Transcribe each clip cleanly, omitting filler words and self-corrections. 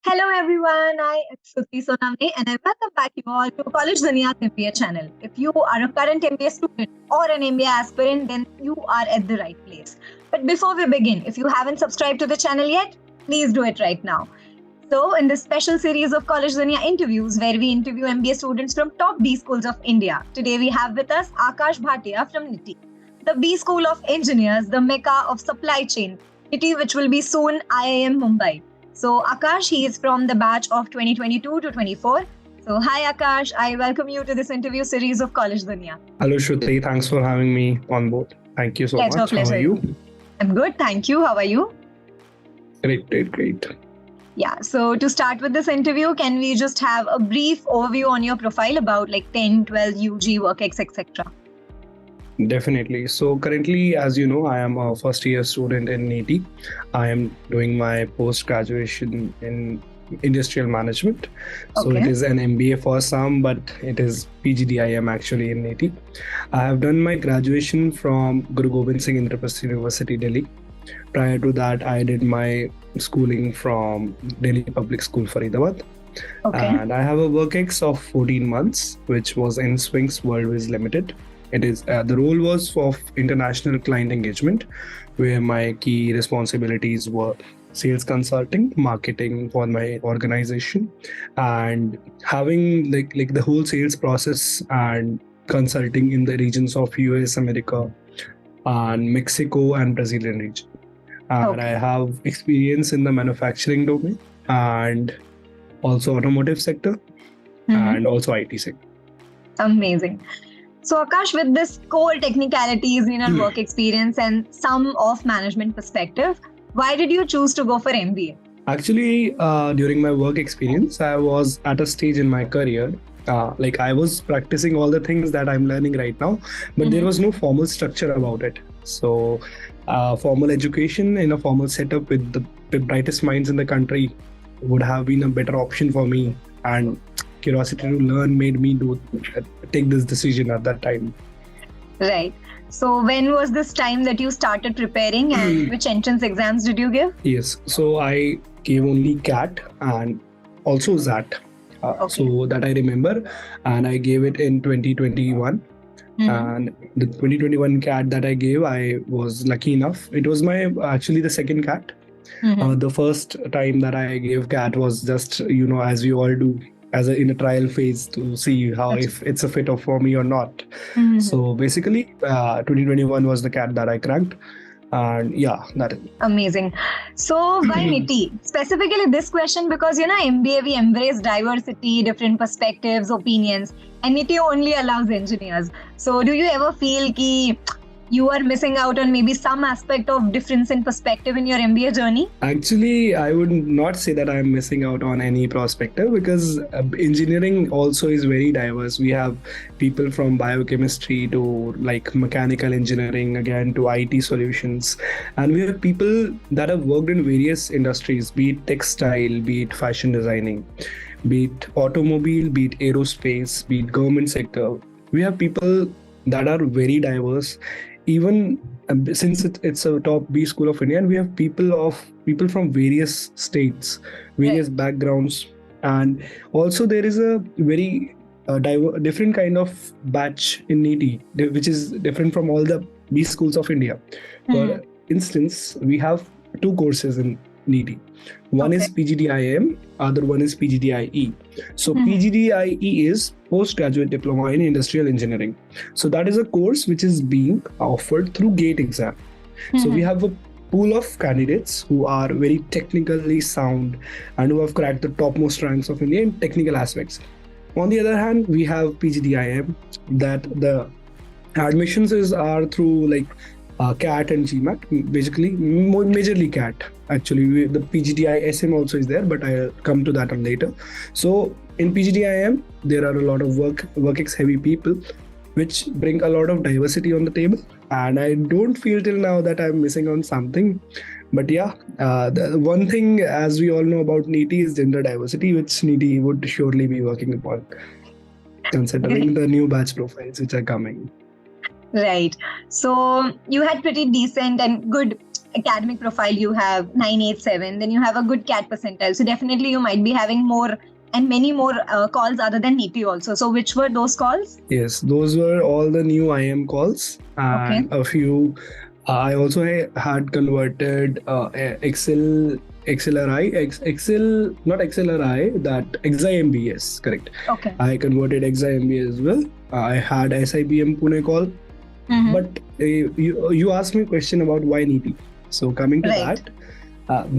Hello everyone, I am Shruti Sonamne and I welcome back you all to College Duniya's MBA channel. If you are a current MBA student or an MBA aspirant, then you are at the right place. But before we begin, if you haven't subscribed to the channel yet, please do it right now. So, in this special series of College Dunia interviews, where we interview MBA students from top B schools of India, today we have with us Akash Bhatia from NITIE, the B School of Engineers, the Mecca of supply chain, NITIE, which will be soon IIM Mumbai. So, Akash, he is from the batch of 2022 to 24. So, hi Akash, I welcome you to this interview series of College Dunia. Hello, Shruti. Thanks for having me on board. Thank you so much. Pleasure. How are you? I'm good, thank you. How are you? Great. Yeah, so to start with this interview, can we just have a brief overview on your profile about like 10, 12, UG, WorkX, etc.? Definitely. So currently, as you know, I am a first year student in NITIE. I am doing my post-graduation in industrial management. So Okay. it is an MBA for some, but it is PGDIM actually in NITIE. I have done my graduation from Guru Gobind Singh Indraprasth University, Delhi. Prior to that, I did my schooling from Delhi Public School, Faridabad. Okay. And I have a WorkX of 14 months, which was in Swings Worldways Limited. It is the role was of international client engagement, where my key responsibilities were sales consulting, marketing for my organization, and having like the whole sales process and consulting in the regions of US, America, and Mexico and Brazilian region. And Okay. I have experience in the manufacturing domain and also automotive sector and also IT sector. Amazing. So, Akash, with this core technicalities in your work experience and some of management perspective, why did you choose to go for MBA? Actually, during my work experience, I was at a stage in my career. Like I was practicing all the things that I'm learning right now, but there was no formal structure about it. So, formal education in a formal setup with the brightest minds in the country would have been a better option for me. And curiosity to learn made me take this decision at that time. Right. So, when was this time that you started preparing and which entrance exams did you give? Yes, so I gave only CAT and also ZAT. So that I remember, and I gave it in 2021. And the 2021 CAT that I gave, I was lucky enough. It was my actually the second CAT. The first time that I gave CAT was just, as we all do, in a trial phase to see how if it's a fit for me or not. So basically, 2021 was the CAT that I cracked. And yeah, that is amazing. So why NITIE? Specifically this question because MBA we embrace diversity, different perspectives, opinions, and NITIE only allows engineers. So do you ever feel ki you are missing out on maybe some aspect of difference in perspective in your MBA journey? Actually, I would not say that I'm missing out on any perspective because engineering also is very diverse. We have people from biochemistry to like mechanical engineering, again to IT solutions. And we have people that have worked in various industries, be it textile, be it fashion designing, be it automobile, be it aerospace, be it government sector. We have people that are very diverse. Even since it's a top B school of India, and we have people from various states, various backgrounds, and also there is a very different kind of batch in NITIE, which is different from all the B schools of India. For instance, we have two courses in NITIE. One is PGDIM, other one is PGDIE. So PGDIE is Postgraduate Diploma in Industrial Engineering. So that is a course which is being offered through GATE exam. So we have a pool of candidates who are very technically sound and who have cracked the topmost ranks of India in technical aspects. On the other hand, we have PGDIM that the admissions are through like CAT and GMAT, basically majorly CAT. Actually, the PGDI SM also is there, but I'll come to that later. So in PGDIM, there are a lot of WorkX heavy people, which bring a lot of diversity on the table. And I don't feel till now that I'm missing on something. But yeah, the one thing, as we all know about NITIE, is gender diversity, which NITIE would surely be working upon, considering the new batch profiles which are coming. Right. So you had pretty decent and good academic profile you have 987, then you have a good CAT percentile. So definitely you might be having more and many more calls other than NITIE also. So which were those calls? Yes, those were all the new IIM calls, Okay. and a few. I also had converted XLRI, Excel, not XLRI, that XIMB, yes, correct. Okay. I converted XIMB as well. I had SIBM Pune call. Mhm. But you asked me a question about why NITIE. So coming to Right. that,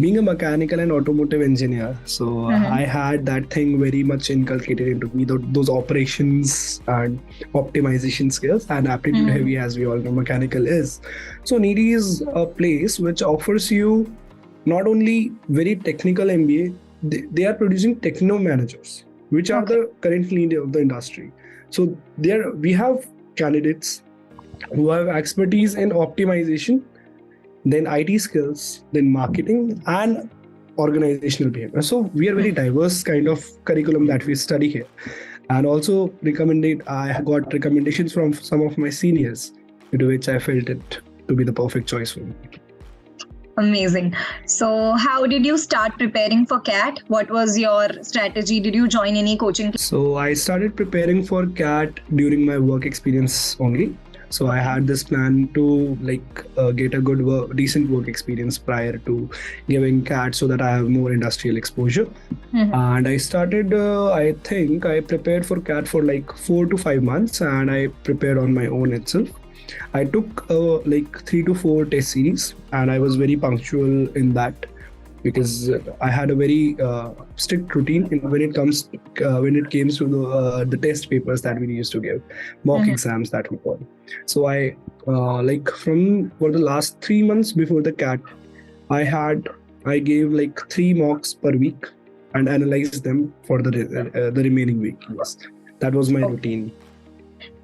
being a mechanical and automotive engineer, so Mhm. I had that thing very much inculcated into me, those operations and optimization skills and aptitude Mhm. heavy, as we all know mechanical is. So NITIE is a place which offers you not only very technical MBA, they are producing techno managers, which are Okay. the current need of the industry. So there we have candidates who have expertise in optimization, then IT skills, then marketing and organizational behavior. So we are very diverse kind of curriculum that we study here. And also I got recommendations from some of my seniors, to which I felt it to be the perfect choice for me. Amazing. So how did you start preparing for CAT? What was your strategy? Did you join any coaching? So I started preparing for CAT during my work experience only. So I had this plan to get a good decent work experience prior to giving CAT, so that I have more industrial exposure. Mhm. And I started, I think I prepared for CAT for like 4 to 5 months, and I prepared on my own itself. I took 3 to 4 test series, and I was very punctual in that, because I had a very strict routine when it came to the test papers that we used to give, mock Mhm. exams that we call. So I from for the last 3 months before the CAT, I gave like 3 mocks per week and analyzed them for the remaining week. Yes, that was my routine.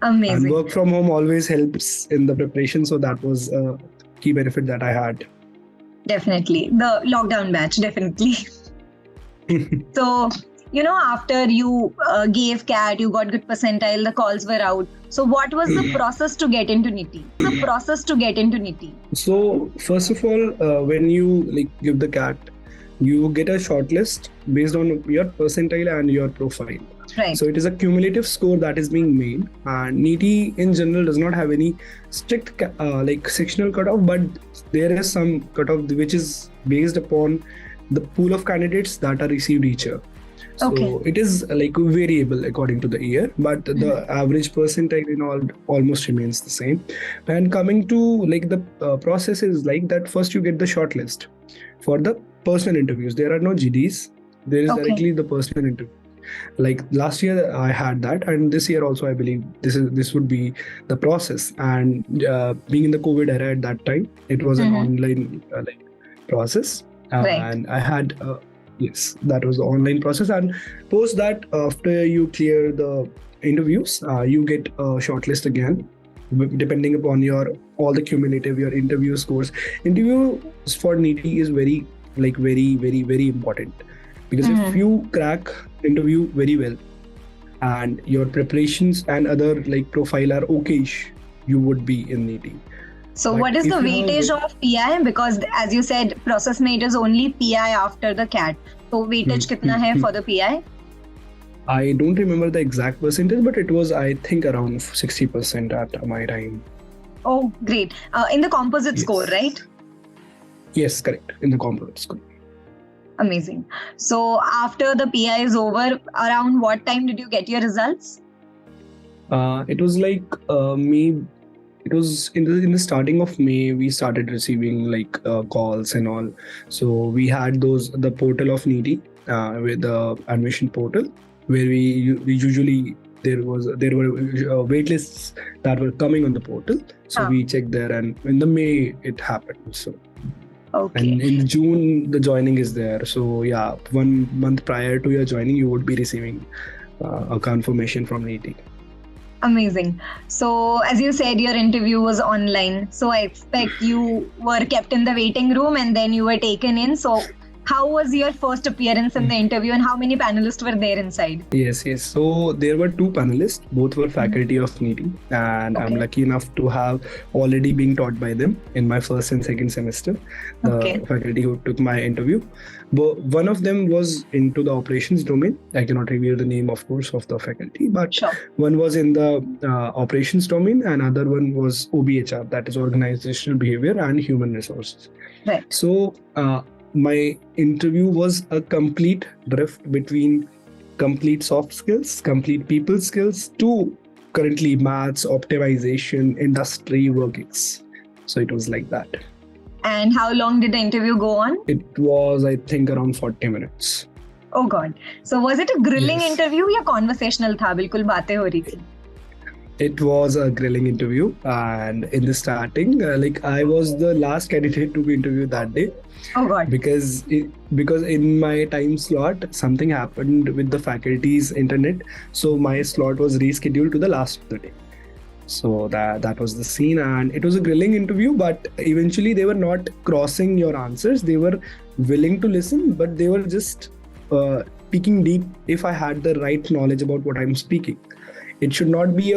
And Amazing. work from home always helps in the preparation, so that was a key benefit that I had. Definitely. The lockdown batch, definitely. So, after you gave CAT, you got good percentile, the calls were out. So what was the process to get into NITIE? So first of all, when you give the CAT, you get a shortlist based on your percentile and your profile. Right. So it is a cumulative score that is being made, and NITIE in general does not have any strict sectional cutoff, but there is some cutoff which is based upon the pool of candidates that are received each year. So it is variable according to the year, but the average percentile in all almost remains the same. And coming to the process is like that. First, you get the shortlist for the personal interviews. There are no GDs. There is directly the personal interview. Like last year, I had that, and this year also, I believe this would be the process. And being in the COVID era at that time, it was an online process, and I had. Yes, that was the online process. And post that, after you clear the interviews, you get a shortlist again, depending upon all the cumulative your interview scores. Interviews for NITIE is very very important, because if you crack interview very well and your preparations and other profile are okayish, you would be in NITIE. So what is the weightage of PI? Because as you said, process mate is only PI after the CAT. So weightage kitna hai for the PI? I don't remember the exact percentage, but it was, I think, around 60% at my time. Oh, great. In the composite score, right? Yes, correct. In the composite score. Amazing. So after the PI is over, around what time did you get your results? It was May. It was in the starting of May, we started receiving calls and all. So we had the portal of NITIE, with the admission portal, where we usually there were wait lists that were coming on the portal. So we checked there, and in the May it happened. So and in June the joining is there. So yeah, 1 month prior to your joining, you would be receiving a confirmation from NITIE. Amazing. So as you said, your interview was online. So I expect you were kept in the waiting room and then you were taken in. So How was your first appearance in the interview and how many panelists were there inside? Yes. So there were two panelists, both were faculty of NITIE, and I'm Okay. lucky enough to have already been taught by them in my first and second semester. The faculty who took my interview. But one of them was into the operations domain. I cannot reveal the name, of course, of the faculty, but Sure. one was in the operations domain, and other one was OBHR, that is organizational behavior and human resources. Right. So my interview was a complete drift between complete soft skills, complete people skills, to currently maths, optimization, industry workings. So it was like that. And how long did the interview go on? It was, I think, around 40 minutes. Oh God. So was it a grilling Yes. interview या conversational था? बिल्कुल बातें हो रही थी. It was a grilling interview, and in the starting, I was the last candidate to be interviewed that day. Oh God. Because in my time slot something happened with the faculty's internet, so my slot was rescheduled to the last of the day. So that was the scene, and it was a grilling interview, but eventually they were not crossing your answers. They were willing to listen, but they were just peeking deep if I had the right knowledge about what I'm speaking. It should not be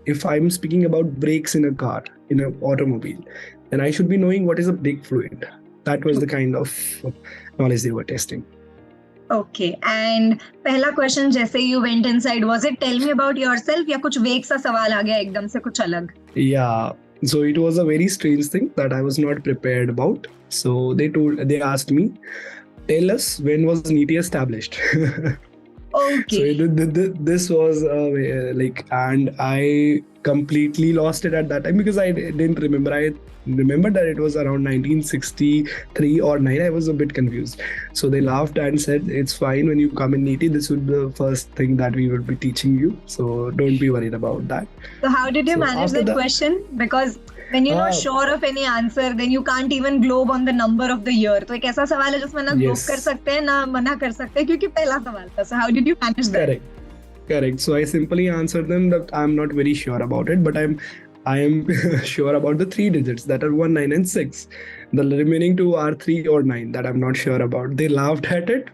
if I'm speaking about brakes in a car, in an automobile, then I should be knowing what is a brake fluid. That was the kind of knowledge they were testing. Okay. And पहला question जैसे you went inside, was it tell me about yourself या कुछ vague सा सवाल आ गया एकदम से कुछ अलग? Yeah. So it was a very strange thing that I was not prepared about. So they asked me, tell us when was NITIE established? Okay. So this was and I completely lost it at that time because I didn't remember. I remembered that it was around 1963 or 9. I was a bit confused. So they laughed and said, it's fine, when you come in NITIE, this would be the first thing that we would be teaching you. So don't be worried about that. So how did you manage that question? Because when you're not sure of any answer, then you can't even globe on the number of the year. तो एक ऐसा सवाल है जिसमें ना globe कर सकते हैं ना मना कर सकते हैं क्योंकि पहला सवाल था. So how did you manage that? Correct. So I simply answered them that I'm not very sure about it, but I am sure about the 3 digits that are 1, 9, and 6. The remaining 2 are 3 or 9 that I'm not sure about. They laughed at it,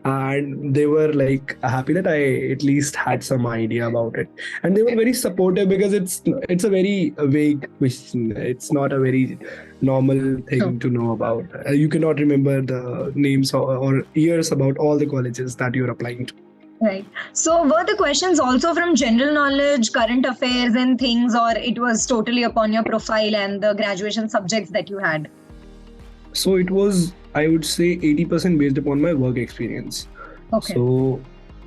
and they were like happy that I at least had some idea about it. And they were very supportive because it's a very vague question. It's not a very normal thing to know about. You cannot remember the names or years about all the colleges that you're applying to. Right. So were the questions also from general knowledge, current affairs and things, or it was totally upon your profile and the graduation subjects that you had? So it was, I would say, 80% based upon my work experience. Okay. So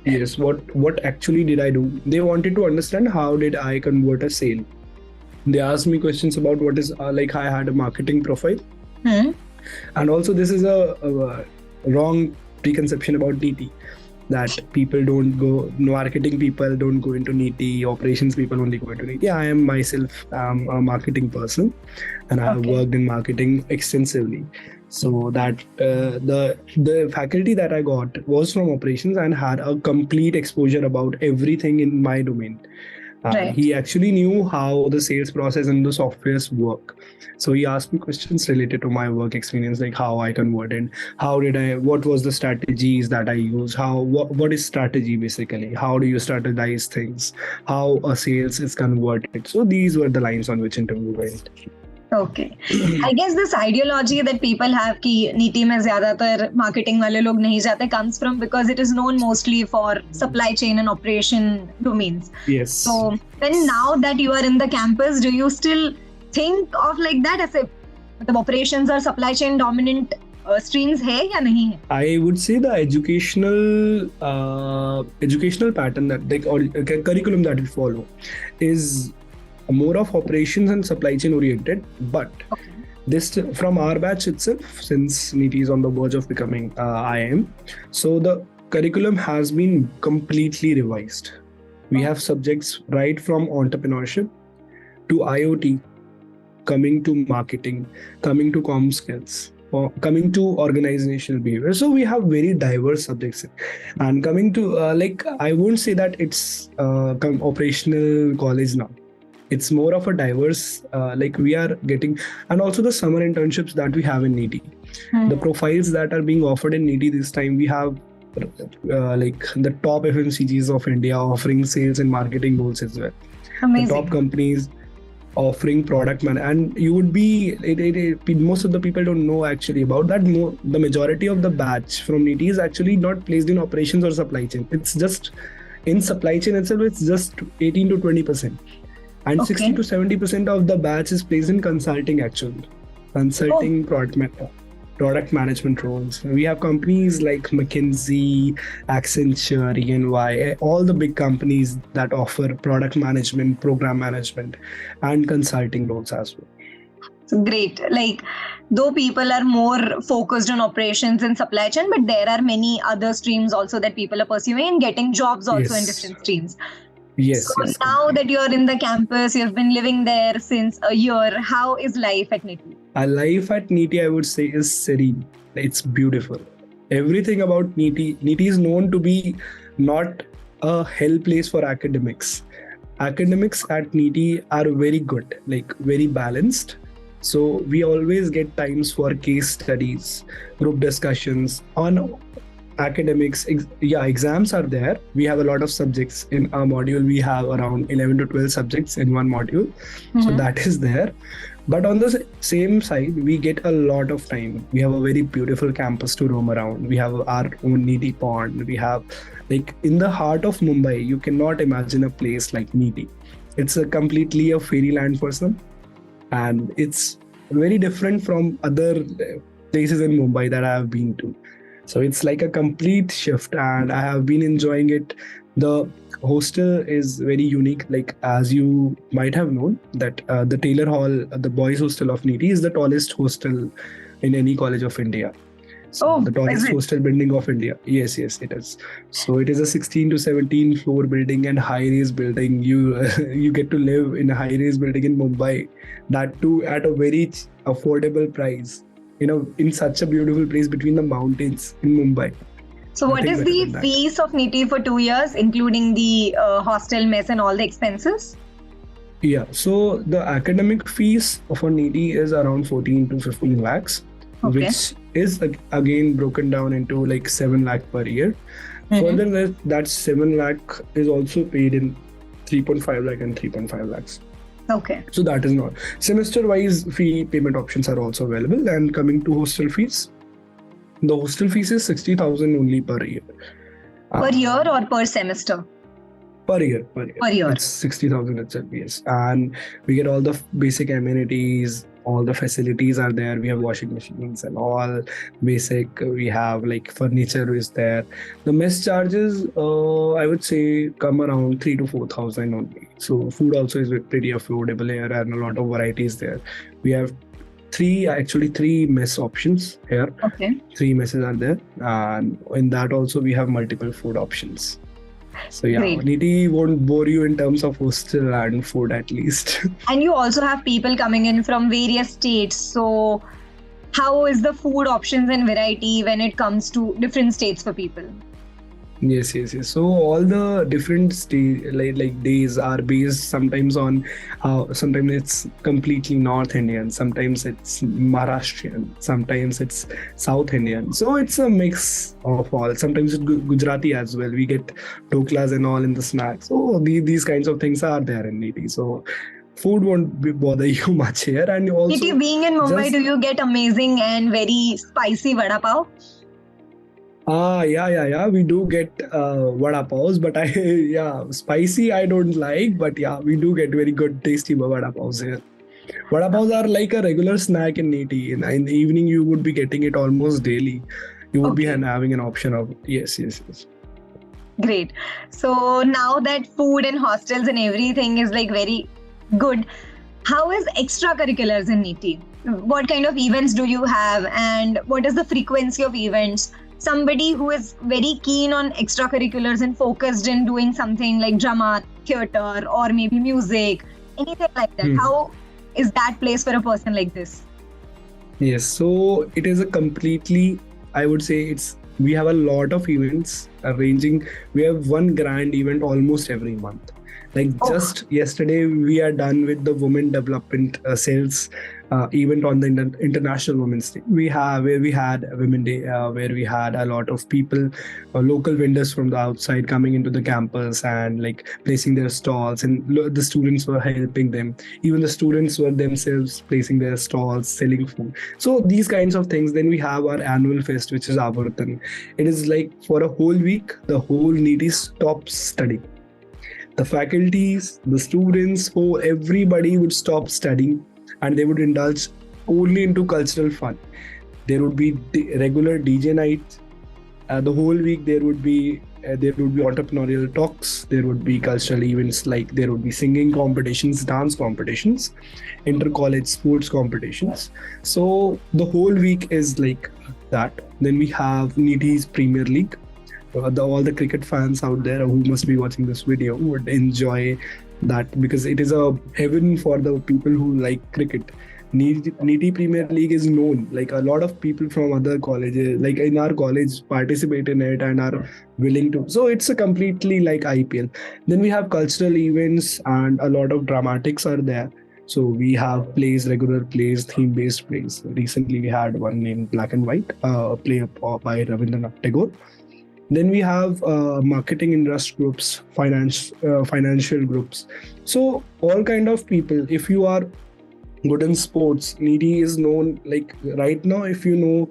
yes, what actually did I do? They wanted to understand how did I convert a sale. They asked me questions about what is I had a marketing profile. And also this is a wrong preconception about NITIE. That people don't go, marketing people don't go into NITIE, operations people only go into NITIE. I am myself a marketing person, and I have worked in marketing extensively. So that the faculty that I got was from operations and had a complete exposure about everything in my domain. Right. He actually knew how the sales process and the softwares work. So he asked me questions related to my work experience, like how I converted, what was the strategies that I used, what is strategy basically, how do you strategize things, how a sales is converted. So these were the lines on which interview went. Okay. I guess this ideology that people have कि NITIE में ज़्यादातर marketing वाले लोग नहीं जाते comes from because it is known mostly for supply chain and operation domains. Yes. So then now that you are in the campus, do you still think of like that as मतलब operations or supply chain dominant streams है या नहीं है? I would say the educational pattern that or curriculum that we follow is more of operations and supply chain oriented, but this from our batch itself, since NITIE is on the verge of becoming IIM, so the curriculum has been completely revised. We have subjects right from entrepreneurship to IoT, coming to marketing, coming to comm skills, or coming to organizational behavior. So we have very diverse subjects, and coming to I won't say that it's operational college now. It's more of a diverse, we are getting, and also the summer internships that we have in NITIE. The profiles that are being offered in NITIE this time, we have like the top FMCGs of India offering sales and marketing roles as well. Amazing. The top companies offering product and you would be most of the people don't know actually about that. The majority of the batch from NITIE is actually not placed in operations or supply chain. It's just in supply chain itself, it's just 18 to 20%, and 60 to 70% of the batch is placed in consulting actually. Consulting product management roles. We have companies like McKinsey, Accenture, EY, all the big companies that offer product management, program management, and consulting roles as well. Great. Like, though people are more focused on operations and supply chain, but there are many other streams also that people are pursuing and getting jobs also in different streams. Yes. So now that you're in the campus, you've been living there since a year, how is life at NITIE? Life at NITIE, I would say, is serene. It's beautiful. Everything about NITIE is known to be not a hell place for academics. Academics at NITIE are very good, like very balanced. So we always get times for case studies, group discussions on academics. Exams are there. We have a lot of subjects in our module. We have around 11 to 12 subjects in one module. So that is there. But on the same side, we get a lot of time. We have a very beautiful campus to roam around. We have our own NITIE pond. We have, like, in the heart of Mumbai, you cannot imagine a place like NITIE. It's completely a fairyland for some. And it's very different from other places in Mumbai that I have been to. So it's like a complete shift, and I have been enjoying it. The hostel is very unique. Like, as you might have known, that the Taylor Hall, the boys' hostel of NITIE, is the tallest hostel in any college of India. So the tallest hostel building of India. Yes, it is. So it is a 16 to 17 floor building and high-rise building. You get to live in a high-rise building in Mumbai, that too at a very affordable price. In such a beautiful place between the mountains in Mumbai. So what is the fees of NITIE for 2 years, including the hostel, mess and all the expenses? Yeah, so the academic fees for NITIE is around 14 to 15 lakhs, which is again broken down into like 7 lakh per year. Further, that 7 lakh is also paid in 3.5 lakh and 3.5 lakhs. Okay. So that is not. Semester-wise fee payment options are also available. And coming to hostel fees, the hostel fees is 60,000 only per year. Per year or per semester? Per year. It's 60,000 itself, yes. And we get all the basic amenities, all the facilities are there. We have washing machines and all basic. We have like furniture is there. The mess charges, I would say, come around 3 to 4,000 only. So food also is pretty affordable here, and a lot of varieties there. We have three mess options here. Okay. 3 messes are there, and in that also we have multiple food options. So yeah, NITIE won't bore you in terms of hostel and food at least. And you also have people coming in from various states. So how is the food options and variety when it comes to different states for people? Yes. So all the different like days are based sometimes on sometimes it's completely North Indian, sometimes it's Maharashtrian, sometimes it's South Indian. So it's a mix of all. Sometimes it's Gujarati as well. We get doklas and all in the snacks. So these kinds of things are there in NITIE. So food won't bother you much here. And also, NITIE being in Mumbai, do you get amazing and very spicy vada pav? Yeah. We do get vada pavs, but spicy I don't like. But yeah, we do get very good, tasty vada pavs here. Vada pavs are like a regular snack in NITIE. In the evening, you would be getting it almost daily. You would be having an option of yes. Great. So now that food and hostels and everything is like very good, how is extracurriculars in NITIE? What kind of events do you have, and what is the frequency of events? Somebody who is very keen on extracurriculars and focused in doing something like drama, theatre, or maybe music, anything like that. How is that place for a person like this? Yes, so it is a completely, I would say we have a lot of events ranging. We have one grand event almost every month. Like Oh. just yesterday, we are done with the women development sales event on the International Women's Day. We had a Women Day where we had a lot of people, local vendors from the outside coming into the campus and like placing their stalls, and the students were helping them. Even the students were themselves placing their stalls, selling food. So these kinds of things. Then we have our annual fest, which is Avartan. It is like for a whole week, the whole NITIE stops studying. The faculties, the students, everybody would stop studying and they would indulge only into cultural fun. There would be regular DJ nights. The whole week there would be entrepreneurial talks. There would be cultural events, like there would be singing competitions, dance competitions, inter-college sports competitions. So the whole week is like that. Then we have NITI's Premier League. All the cricket fans out there who must be watching this video would enjoy that, because it is a heaven for the people who like cricket. NITIE Premier League is known. Like a lot of people from other colleges, like in our college, participate in it and are willing to. So it's a completely like IPL. Then we have cultural events and a lot of dramatics are there. So we have plays, regular plays, theme-based plays. Recently we had one named Black and White, a play by Rabindranath Tagore. Then we have marketing industry groups, financial groups. So all kind of people. If you are good in sports, NITIE is known. Like right now, if you know,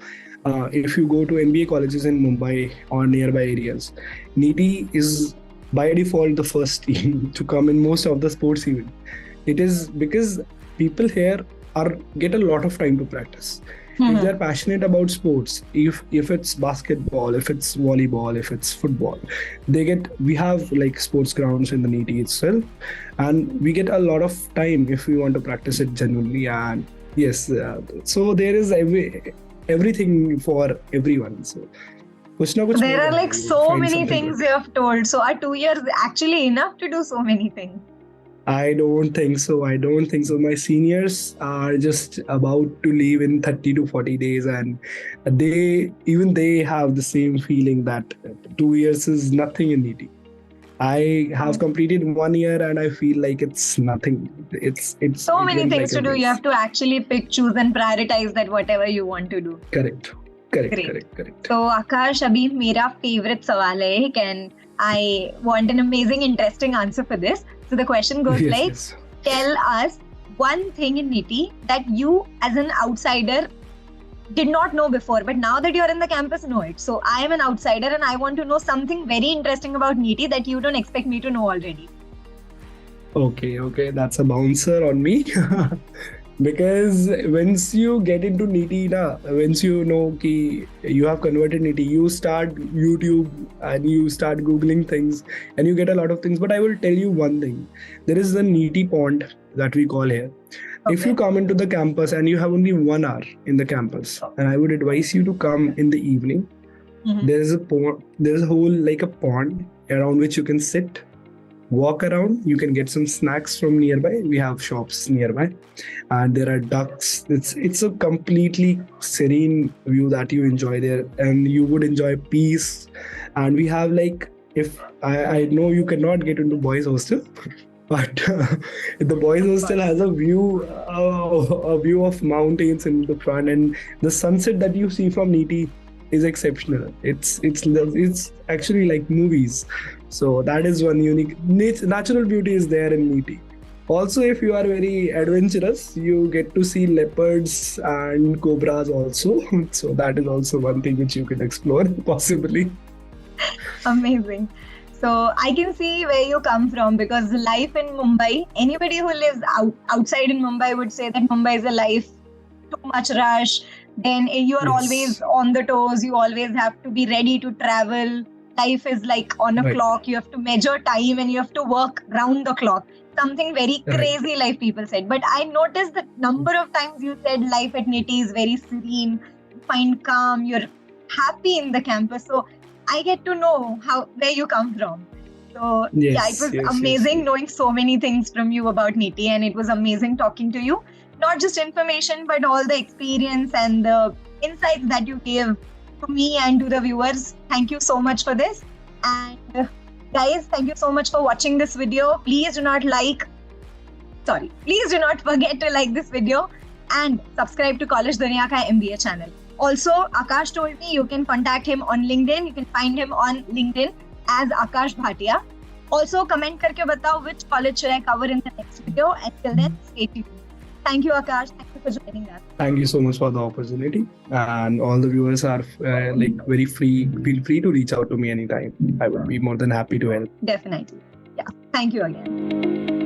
if you go to MBA colleges in Mumbai or nearby areas, NITIE is by default the first team to come in most of the sports events. It is because people here get a lot of time to practice. If they're passionate about sports, if it's basketball, if it's volleyball, if it's football, we have like sports grounds in the NITIE itself, and we get a lot of time if we want to practice it genuinely. And yes, so there is everything for everyone. So there are like so many things you have told. So are 2 years actually enough to do so many things? I don't think so. My seniors are just about to leave in 30 to 40 days, and they have the same feeling that 2 years is nothing in NITIE. I have completed 1 year and I feel like it's nothing. It's so many things to do. You have to actually pick, choose and prioritize that whatever you want to do. Correct. So Akash, abhi mera favorite sawal hai, and I want an amazing, interesting answer for this. So the question goes tell us one thing in NITIE that you as an outsider did not know before, but now that you're in the campus, know it. So I am an outsider and I want to know something very interesting about NITIE that you don't expect me to know already. Okay, that's a bouncer on me. Because once you get into NITIE, once you know ki you have converted NITIE, you start YouTube and you start Googling things and you get a lot of things. But I will tell you one thing. There is the NITIE pond that we call here. Okay. If you come into the campus and you have only 1 hour in the campus, and I would advise you to come in the evening. There's a whole like a pond around which you can sit, walk around. You can get some snacks from nearby. We have shops nearby, and there are ducks. It's a completely serene view that you enjoy there, and you would enjoy peace. And we have like, if I know you cannot get into boys hostel, but the boys hostel has a view of mountains in the front, and the sunset that you see from NITIE is exceptional. It's actually like movies. So that is one unique natural beauty is there in NITIE. Also, if you are very adventurous, you get to see leopards and cobras also. So that is also one thing which you can explore possibly. Amazing. So I can see where you come from, because life in Mumbai, anybody who lives outside in Mumbai would say that Mumbai is a life, too much rush. Then you are always on the toes. You always have to be ready to travel. Life is like on a clock. You have to measure time and you have to work round the clock. Something very crazy life people said. But I noticed the number of times you said life at NITIE is very serene. You find calm. You're happy in the campus. So I get to know where you come from. So it was amazing knowing so many things from you about NITIE, and it was amazing talking to you. Not just information, but all the experience and the insights that you gave to me and to the viewers. Thank you so much for this. And Guys, thank you so much for watching this video. Please do not forget to like this video and subscribe to College Duniya Ka MBA channel. Also, Akash told me you can contact him on LinkedIn. You can find him on LinkedIn as Akash Bhatia. Also, comment karke batao which college should I cover in the next video. Until then, stay tuned. Thank you, Akash. Thank you for joining us. Thank you so much for the opportunity. And all the viewers are very free. Feel free to reach out to me anytime. I would be more than happy to help. Definitely. Yeah. Thank you again.